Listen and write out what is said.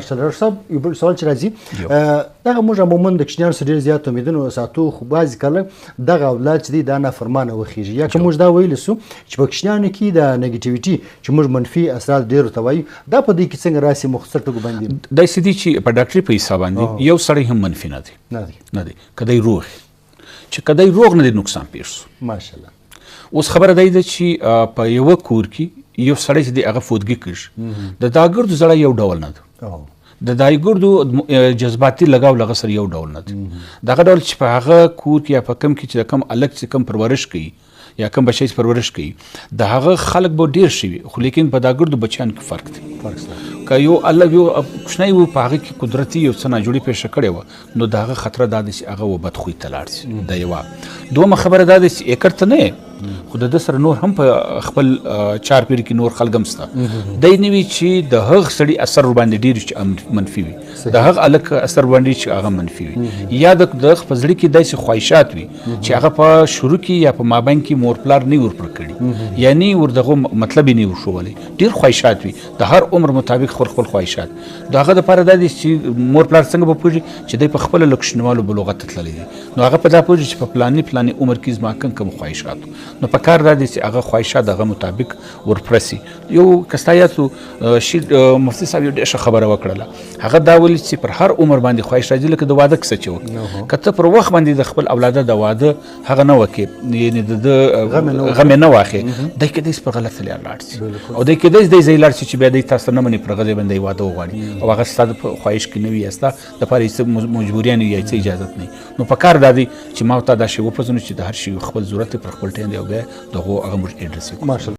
ماشاءالله ډاکټر صاحب یو بل سوال چې راځي دغه موږ عموما د کوچنیانو سره ډېر زیات امیدونه وساتو خو بعضې کله دغه اولاد چې دی دا نافرمانه وخیږي یا که موږ دا ویلی سو چې په کوچنیانو کې د نیګیټیویټي چې موږ منفي اثرات ډېرو ته وایو دا په دې کې څنګه راسي مختصر ټکو باندې داسې دي چې په ډاکټري په حساب باندې یو سړی هم منفي نه دی که دی روغ چې که دی روغ نه دی نقصان پېښ سو ماشاءالله اوس خبره دا ده چې په یوه کور کې یو سړی چې دی هغه فوتګي کېږي د دا ګردو زړه یو ډول نه ده د دای ګردو جذباتي لګاو لغه سره یو ډول نه دی دغه ډول چې په هغه کور کې یا په کم کې چې د کم الګ چې کم پرورش کوي یا کم بچی پرورش کوي د هغه خلک به ډیر شي خو لیکن په دا ګردو بچیان کې فرق دی که یو الله یو کوچنی و په هغه کې قدرتي یو څه ناجوړي پیښه کړې وه نو د هغه خطره دا ده چې هغه و بدخوی ته لاړ شي دا یوه دومه خبره دا ده چې اکر ته نه خو د ده سره نور هم په خپل چارپیري کې نور خلک هم شته دی نه وي چې د هغه سړي اثر ورباندې ډېر چې منفي وي د هغه هلک اثر ورباندې چې هغه منفي وي یا د هغه په زړه کې داسې خواهشات وي چې هغه په شروع کې یا په مابین کې مور پلار نه ورپر کړي یعنی ور دغه مطلب یې نه ورښولی ډېر خواهشات وي د هر عمر مطابق خپل خواهشات د هغه دپاره دا دي چې مور پلار څنګه به پوهېږي چې دی په خپله له کوچنیوالو بلوغت ته تللی دی نو هغه په دا پوهېږي چې په پلاني عمر کې زما کوم خواهشات نو په کار دا دی چې هغه خواهشات هغه مطابق ورپرسي یو کستایاتو مفتي صاحب یو ډېره ښه خبره وکړله هغه دا ویلي چې پر هر عمر باندې خواهش راځي لکه د واده کیسه چې وکړه که ته پر وخت باندې د خپل اولاده د واده هغه نه وکړې یعنې د ده غم یې نه واخې دی کیدای شي په غلطه لار لاړ شي او دی کیدای شي دی ځای لاړ شي چې بیا دی تاسو نه منې پر هغه ځای باندې واده وغواړي او هغه ستا د خواهش کې نه وي یا ستا دپاره یې څه مجبوریان وي یا څه اجازت نه وي نو په کار دا دی چې ما ورته دا شی وپېژنو چې د هر شي خپل ضرورت پر خپل ټایم دی او بیا د هغو هغه موږ اډرس کړو